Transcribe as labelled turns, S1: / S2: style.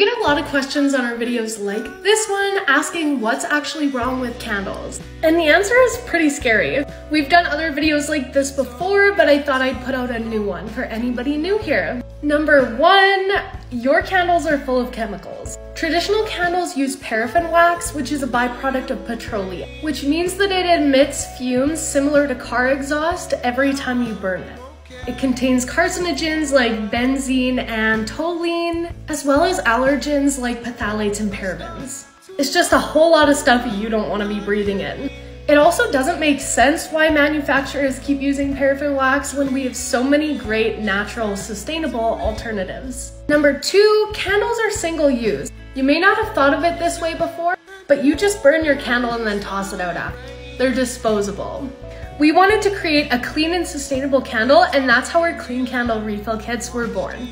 S1: We get a lot of questions on our videos like this one asking what's actually wrong with candles. And the answer is pretty scary. We've done other videos like this before, but I thought I'd put out a new one for anybody new here. Number 1, your candles are full of chemicals. Traditional candles use paraffin-wax, which is a byproduct of petroleum, which means that it emits fumes similar to car exhaust every time you burn it. It contains carcinogens like benzene and toluene, as well as allergens like phthalates and parabens. It's just a whole lot of stuff you don't want to be breathing in. It also doesn't make sense why manufacturers keep using paraffin wax when we have so many great natural, sustainable alternatives. Number 2, candles are single use. You may not have thought of it this way before, but you just burn your candle and then toss it out after. They're disposable. We wanted to create a clean and sustainable candle, and that's how our clean candle refill kits were born.